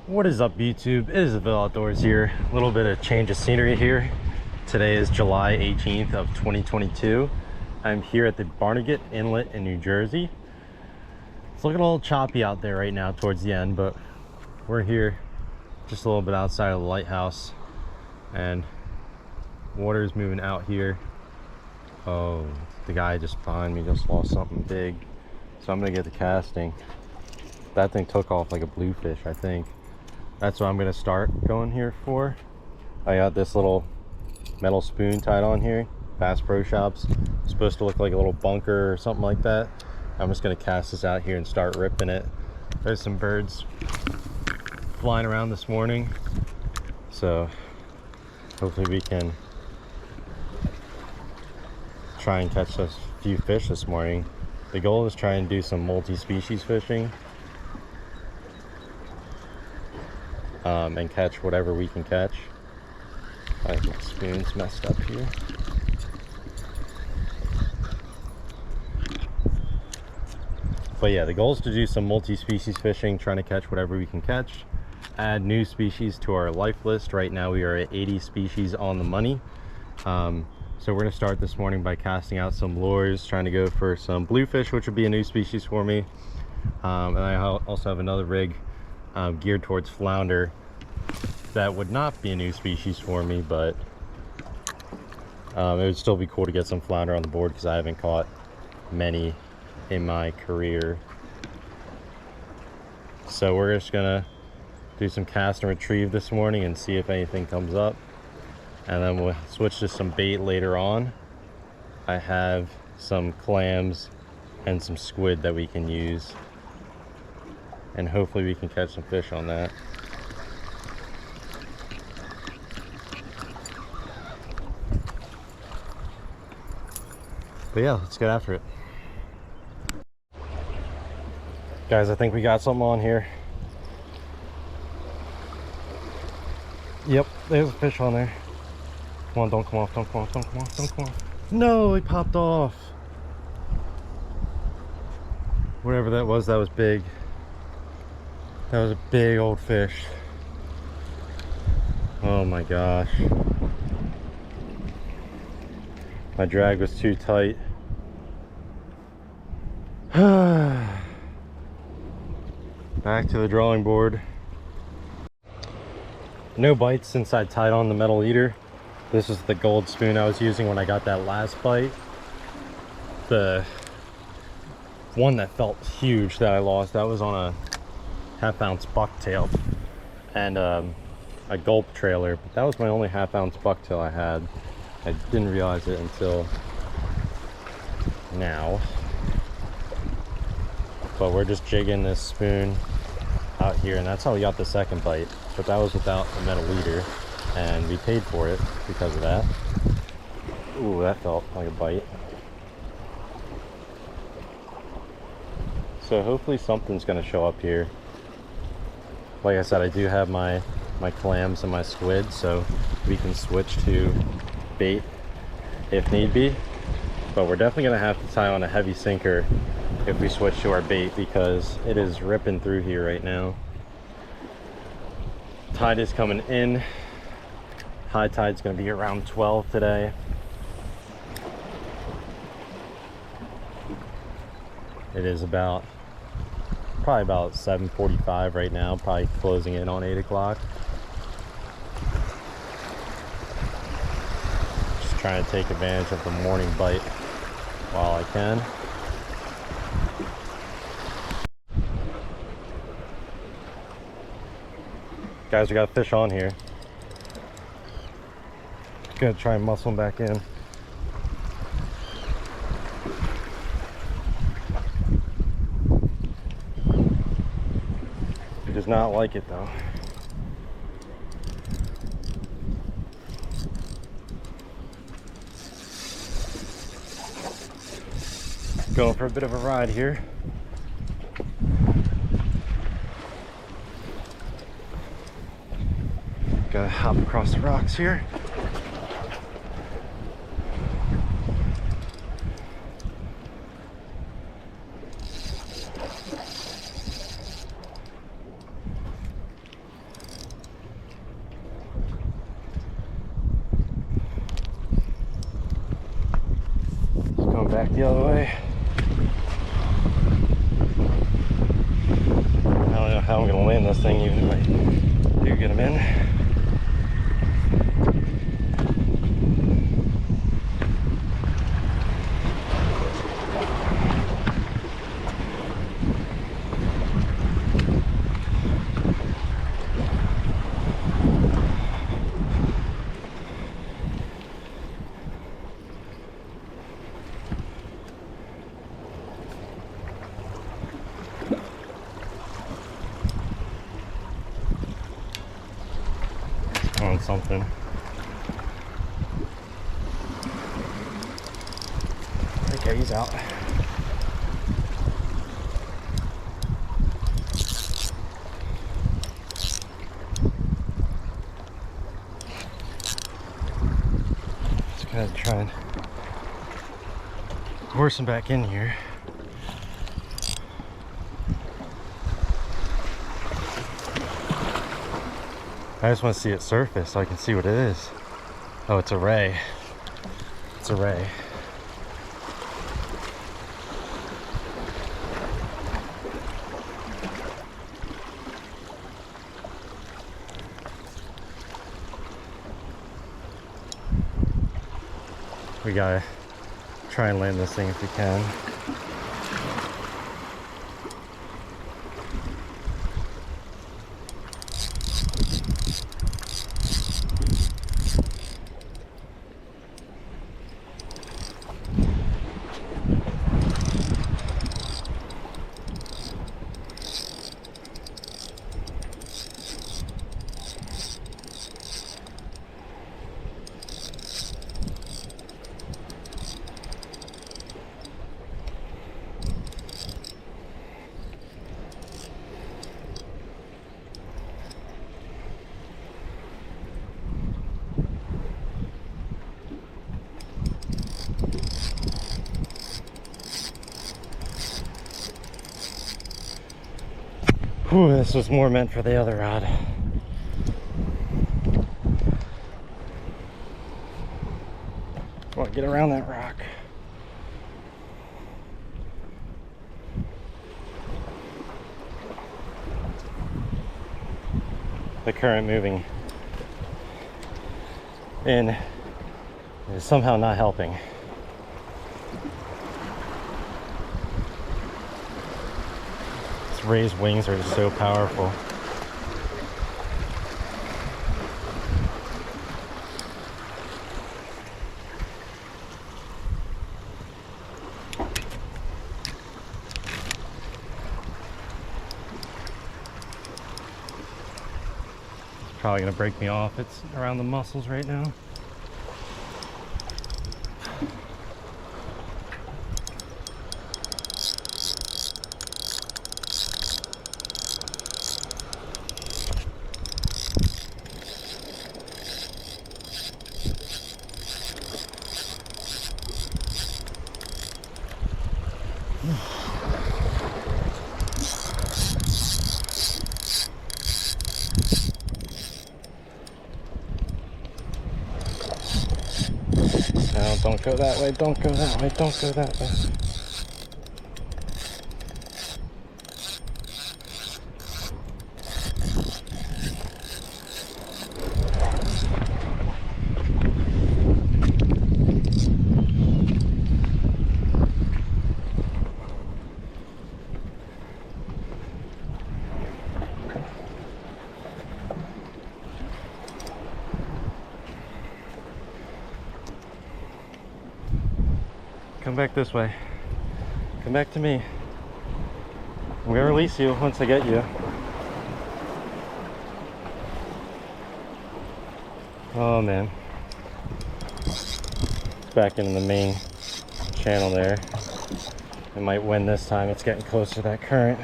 What is up, YouTube? It is the Ville Outdoors here. A little bit of change of scenery here. Today is July 18th of 2022. I'm here at the Barnegat Inlet in New Jersey. It's looking a little choppy out there right now towards the end, but we're here just a little bit outside of the lighthouse, and water is moving out here. Oh, the guy just behind me just lost something big, so I'm gonna get the casting. That thing took off like a bluefish, I think. That's what I'm gonna start going here for. I got this little metal spoon tied on here, Bass Pro Shops. It's supposed to look like a little bunker or something like that. I'm just gonna cast this out here and start ripping it. There's some birds flying around this morning, so hopefully we can try and catch a few fish this morning. The goal is try and do some multi-species fishing, and catch whatever we can catch. I think my spoon's messed up here. But yeah, the goal is to do some multi-species fishing, trying to catch whatever we can catch, add new species to our life list. Right now we are at 80 species on the money. So we're going to start this morning by casting out some lures, trying to go for some bluefish, which would be a new species for me. And I also have another rig geared towards flounder. That would not be a new species for me, but it would still be cool to get some flounder on the board because I haven't caught many in my career. So we're just gonna do some cast and retrieve this morning and see if anything comes up, and then we'll switch to some bait later on. I have some clams and some squid that we can use, and hopefully we can catch some fish on that. But yeah, let's get after it. Guys, I think we got something on here. Yep, there's a fish on there. Come on, don't come off, don't come off, don't come off, don't come off. No, he popped off. Whatever that was big. That was a big old fish. Oh my gosh. My drag was too tight. Back to the drawing board. No bites since I tied on the metal leader. This is the gold spoon I was using when I got that last bite. The one that felt huge that I lost, that was on a half-ounce bucktail and a gulp trailer, but that was my only half-ounce bucktail I had. I didn't realize it until now. But we're just jigging this spoon out here, and that's how we got the second bite. But that was without a metal leader, and we paid for it because of that. Ooh, that felt like a bite. So hopefully something's gonna show up here. Like I said, I do have my clams and my squid, so we can switch to bait if need be. But we're definitely gonna have to tie on a heavy sinker if we switch to our bait, because it is ripping through here right now. Tide is coming in. High tide's gonna be around 12 today. It is probably about 7:45 right now, probably closing in on 8 o'clock. Just trying to take advantage of the morning bite while I can. Guys, we got a fish on here. Gonna try and muscle him back in. He does not like it though. Going for a bit of a ride here. Gotta hop across the rocks here. the other way. I don't know how I'm gonna land this thing even if I do get him in. On something. Okay, he's out. Just gonna try and horse him back in here. I just want to see it surface so I can see what it is. Oh, it's a ray. It's a ray. We gotta try and land this thing if we can. Whew, this was more meant for the other rod. Come on, get around that rock. The current moving in is somehow not helping. Ray's wings are so powerful. It's probably gonna break me off. It's around the muscles right now. No, don't go that way, don't go that way, don't go that way. Come back this way. Come back to me. I'm gonna release you once I get you. Oh man. It's back into the main channel there. It might win this time. It's getting closer to that current.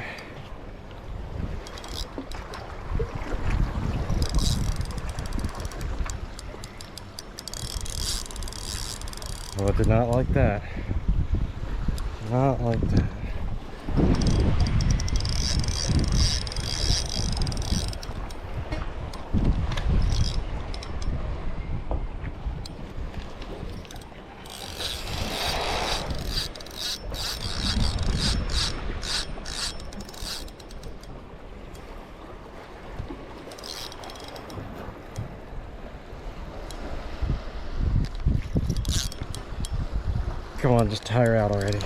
Oh, it did not like that. Not like that. want to just tire out already.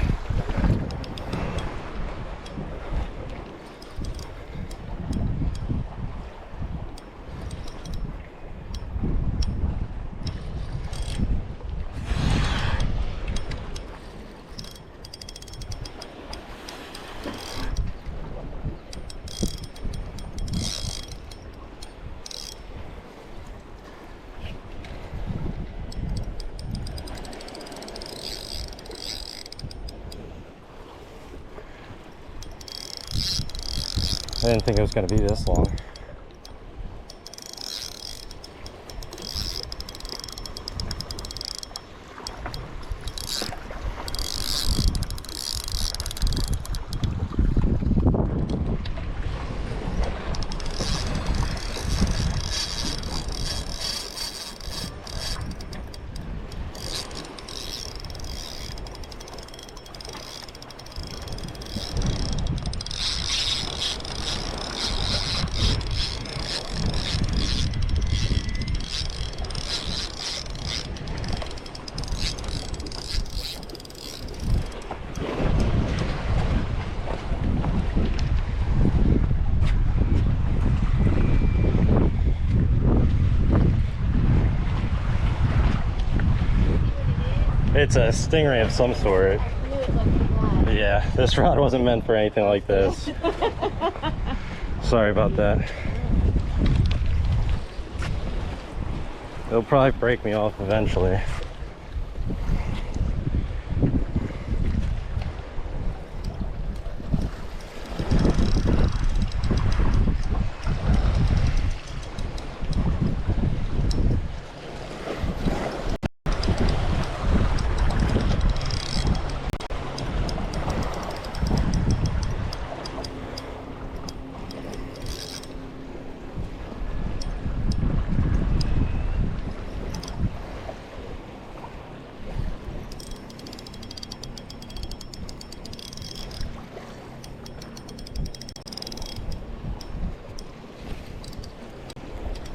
I didn't think it was going to be this long. It's a Stingray of some sort. Yeah, this rod wasn't meant for anything like this. Sorry about that. It'll probably break me off eventually.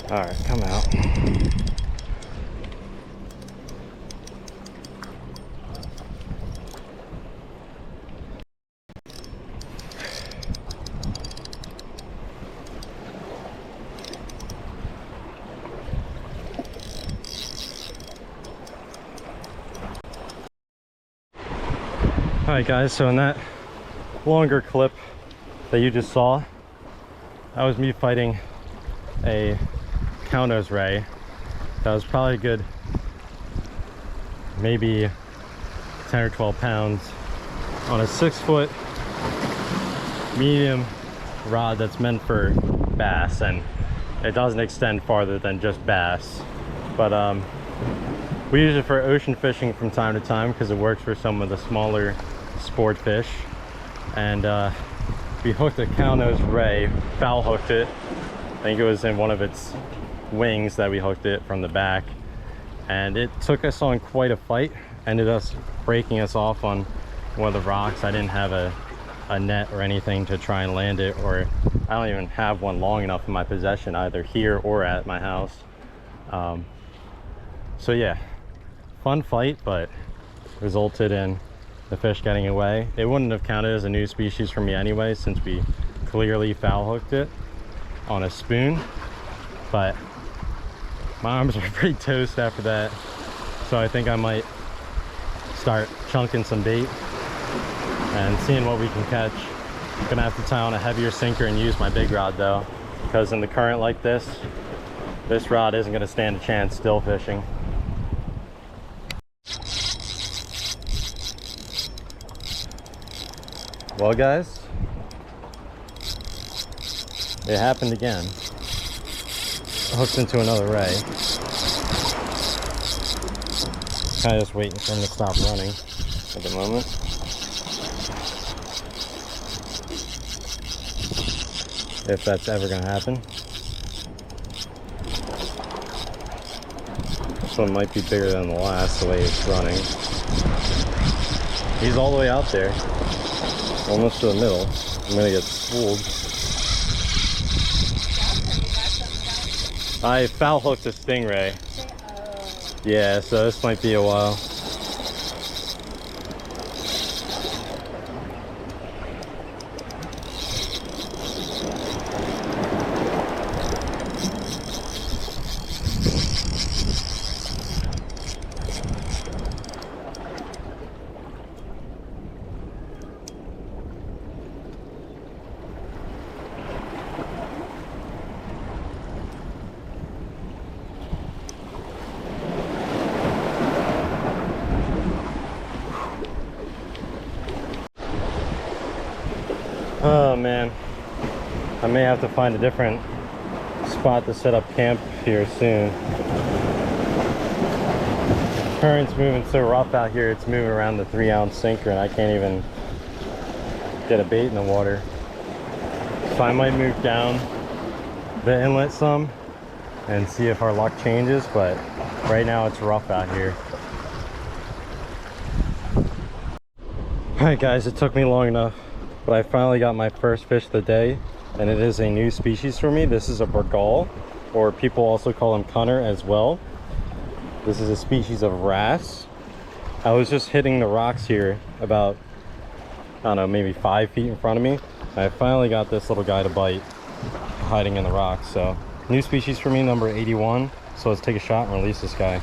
All right, come out. All right, guys, so in that longer clip that you just saw, that was me fighting a cow-nose ray that was probably good, maybe 10 or 12 pounds on a 6-foot medium rod that's meant for bass, and it doesn't extend farther than just bass. But we use it for ocean fishing from time to time because it works for some of the smaller sport fish. And we hooked a cow-nose ray, foul hooked it. I think it was in one of its wings that we hooked it from the back, and it took us on quite a fight, ended up breaking us off on one of the rocks. I didn't have a net or anything to try and land it, or I don't even have one long enough in my possession either here or at my house. So yeah, fun fight, but resulted in the fish getting away. It wouldn't have counted as a new species for me anyway, since we clearly foul hooked it on a spoon. But my arms were pretty toast after that, so I think I might start chunking some bait and seeing what we can catch. I'm gonna have to tie on a heavier sinker and use my big rod though, because in the current like this rod isn't gonna stand a chance still fishing. Well, guys, it happened again. Hooked into another ray. Kind of just waiting for him to stop running at the moment. If that's ever going to happen. This one might be bigger than the last, the way it's running. He's all the way out there. Almost to the middle. I'm going to get fooled. I foul hooked a Stingray. Yeah, so this might be a while. Oh man, I may have to find a different spot to set up camp here soon. Current's moving so rough out here, it's moving around the 3-ounce sinker and I can't even get a bait in the water. So I might move down the inlet some and see if our luck changes, but right now it's rough out here. Alright guys, it took me long enough, but I finally got my first fish of the day, and it is a new species for me. This is a Bargal, or people also call him Cunner as well. This is a species of wrasse. I was just hitting the rocks here about, I don't know, maybe 5 feet in front of me. I finally got this little guy to bite, hiding in the rocks. So new species for me, number 81. So let's take a shot and release this guy.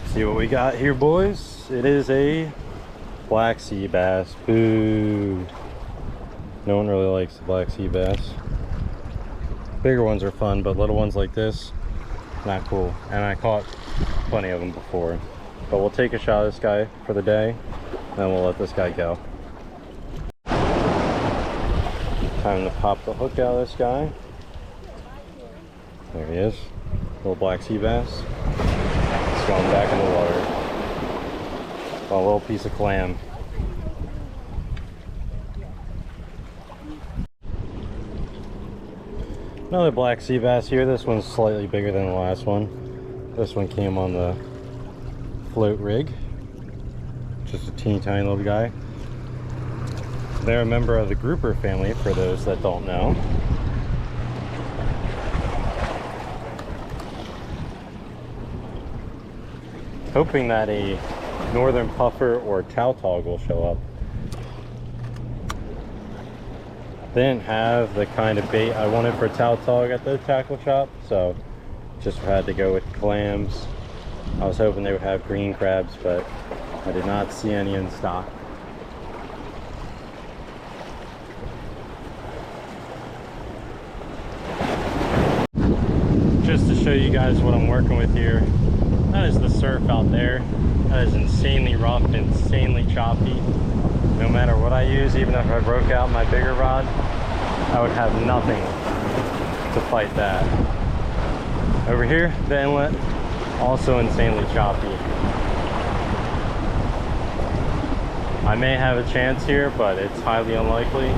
See what we got here, boys. It is a black sea bass. Boo. No one really likes the black sea bass. Bigger ones are fun, but little ones like this, not cool. And I caught plenty of them before. But we'll take a shot of this guy for the day, and then we'll let this guy go. Time to pop the hook out of this guy. There he is. Little black sea bass. It's going back in the water. A little piece of clam. Another black sea bass here. This one's slightly bigger than the last one. This one came on the float rig. Just a teeny tiny little guy. They're a member of the grouper family, for those that don't know. Hoping that a northern puffer or tautog will show up. Didn't have the kind of bait I wanted for tautog at the tackle shop, so just had to go with clams. I was hoping they would have green crabs, but I did not see any in stock. Just to show you guys what I'm working with here, that is the surf out there. That is insanely rough, insanely choppy. No matter what I use, even if I broke out my bigger rod, I would have nothing to fight that. Over here, the inlet, also insanely choppy. I may have a chance here, but it's highly unlikely.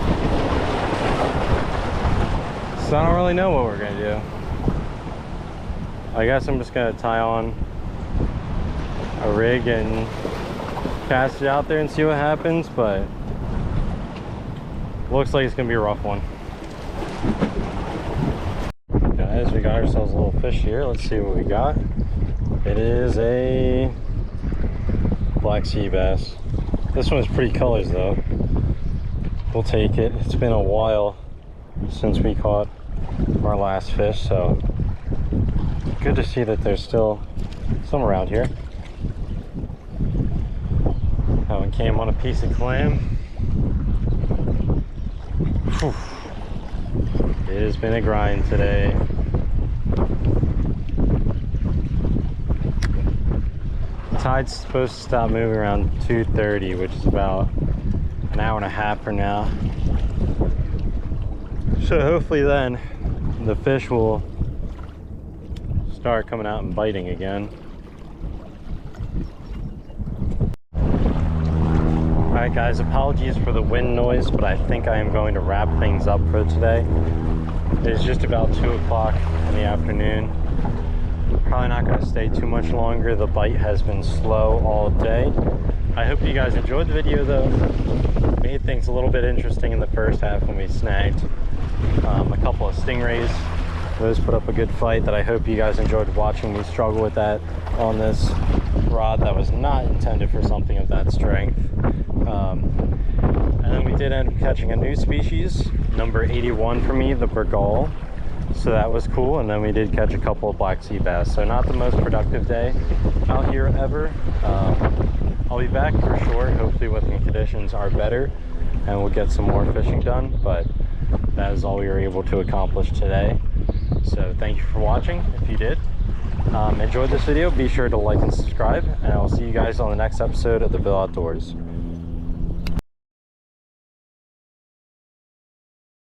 So I don't really know what we're gonna do. I guess I'm just gonna tie on a rig and cast it out there and see what happens, but looks like it's gonna be a rough one. Guys, we got ourselves a little fish here. Let's see what we got. It is a black sea bass. This one is pretty colors though. We'll take it. It's been a while since we caught our last fish, so good to see that there's still some around here. That one came on a piece of clam. Whew. It has been a grind today. The tide's supposed to stop moving around 2:30, which is about an hour and a half from now. So hopefully then the fish will start coming out and biting again. Alright guys, apologies for the wind noise, but I think I am going to wrap things up for today. It is just about 2 o'clock in the afternoon. Probably not going to stay too much longer. The bite has been slow all day. I hope you guys enjoyed the video though. Made things a little bit interesting in the first half when we snagged a couple of stingrays. Those put up a good fight that I hope you guys enjoyed watching me struggle with that on this rod that was not intended for something of that strength. And then we did end up catching a new species, number 81 for me, the Bargal. So that was cool. And then we did catch a couple of black sea bass. So not the most productive day out here ever. I'll be back for sure, hopefully when the conditions are better and we'll get some more fishing done. But that is all we were able to accomplish today. So thank you for watching. If you did enjoyed this video, be sure to like and subscribe, and I will see you guys on the next episode of the Ville Outdoors.